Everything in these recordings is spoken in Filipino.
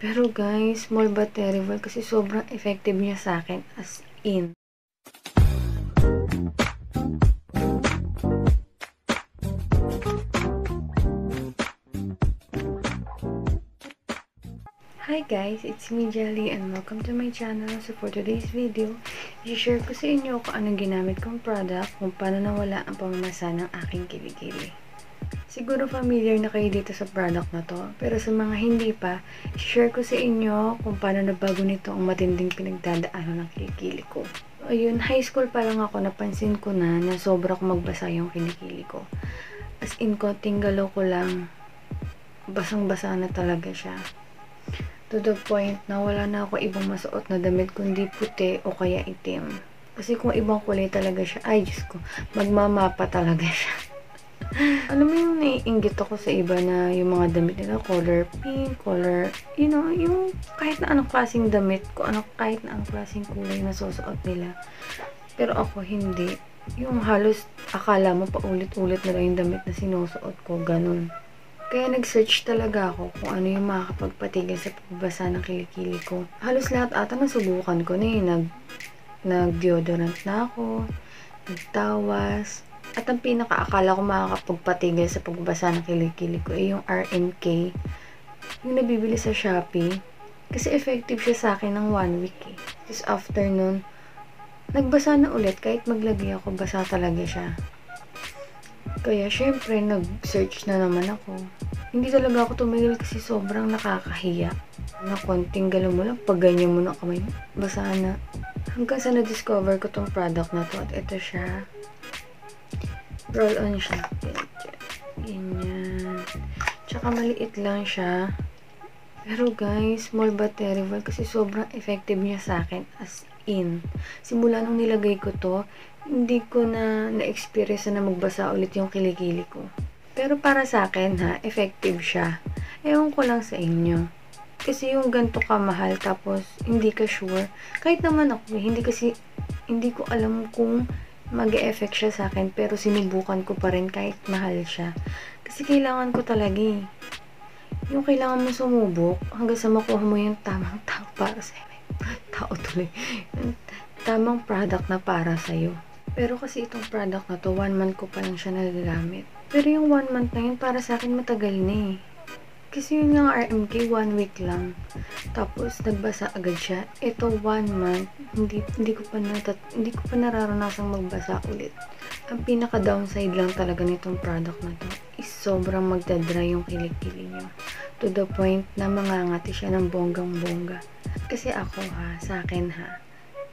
Pero guys, small but terrible kasi sobrang effective niya sa akin as in. Hi guys, it's me Jelly and welcome to my channel. So for today's video, i-share ko sa inyo kung anong ginamit kong product kung paano nawala ang pamamasa ng aking kilikili. Siguro familiar na kayo dito sa product na to, pero sa mga hindi pa, i-share ko sa inyo kung paano nabago nito ang matinding pinagdadaanan ng kilikili ko. Ayun, high school pa lang ako, napansin ko na sobra ko magbasa yung kilikili ko. As in, konting galaw ko lang, basang-basa na talaga siya. To the point na wala na ako ibang masuot na damit kundi puti o kaya itim. Kasi kung ibang kulay talaga siya, ay Diyos ko, magmamapa talaga siya. Alam mo yung naiinggit ako sa iba na yung mga damit nila, color pink, color, you know, yung kahit na anong klaseng damit ko, kahit na anong klaseng kulay na susuot nila. Pero ako hindi. Yung halos akala mo paulit-ulit na lang yung damit na sinusuot ko, ganun. Kaya nag-search talaga ako kung ano yung makakapagpatigil sa pagbasa ng kilikili ko. Halos lahat ata nasubukan ko na eh. Nag-deodorant na ako, nagtawas. At ang pinakaakala ko makakapagpatigil sa pagbasa ng kilikili ko ay yung RNK. Yung nabibili sa Shopee. Kasi effective siya sa akin ng 1 week eh. Tapos after nun, nagbasa na ulit. Kahit maglagay ako, basa talaga siya. Kaya, syempre, nag-search na naman ako. Hindi talaga ako tumigil kasi sobrang nakakahiya. Na konting galaw mo lang, pag ganyan mo na kamay, basa na. Hanggang sa na-discover ko tong product na to. At ito siya. Roll-on siya. Ganyan. Tsaka maliit lang siya. Pero guys, small but terrible kasi sobrang effective niya sa akin as in. Simula nung nilagay ko to, hindi ko na-experience na magbasa ulit yung kilikili ko. Pero para sa akin ha, effective siya. Ewan ko lang sa inyo. Kasi yung ganito kamahal tapos hindi ka sure. Kahit naman ako, hindi ko alam kung mag-e-effect siya sa akin pero sinubukan ko pa rin kahit mahal siya. Kasi kailangan ko talaga eh. Yung kailangan mo sumubok hanggang sa makuha mo yung tamang tao para sa'yo. Tamang product na para sa'yo. Pero kasi itong product na to, 1 month ko pa lang siya nagagamit. Pero yung 1 month na yun, para sa akin matagal na eh. Kasi yun yung RMK, 1 week lang. Tapos, nagbasa agad siya. Ito, 1 month, hindi ko pa nararanasang magbasa ulit. Ang pinaka-downside lang talaga nitong product na to is sobrang magdadry yung kilikili nyo. To the point na mangangati siya ng bonggang-bongga. Kasi ako sa akin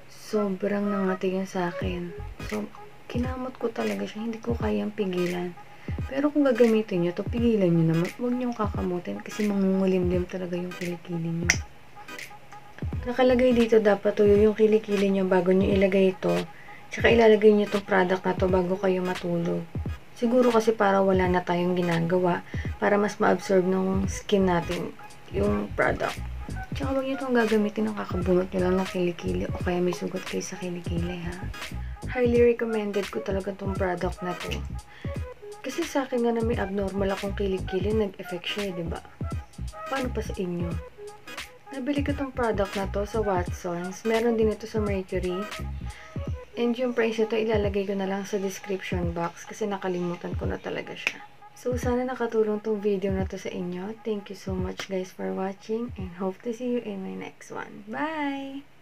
sobrang nangati yun sa akin. So, kinamot ko talaga siya. Hindi ko kayang pigilan. Pero kung gagamitin nyo to, pigilan nyo naman. Huwag nyo kakamutin kasi mangungulimlim talaga yung kilikili nyo. Nakalagay dito dapat tuyo yung kilikili nyo bago nyo ilagay ito. Tsaka ilalagay nyo itong product na to bago kayo matulog. Siguro kasi para wala na tayong ginagawa. Para mas ma-absorb ng skin natin yung product. Tsaka huwag nyo itong gagamitin ng kakabunot nyo lang ng kilikili o kaya may sugat kayo sa kilikili ha. Highly recommended ko talaga itong product na to. Kasi sa akin nga na may abnormal akong kilikili, nag-effect siya diba? Paano pa sa inyo? Nabili ko itong product na to sa Watsons. Meron din ito sa Mercury. And yung price nito ilalagay ko na lang sa description box kasi nakalimutan ko na talaga siya. So, sana nakatulong tong video na to sa inyo. Thank you so much guys for watching and hope to see you in my next one. Bye!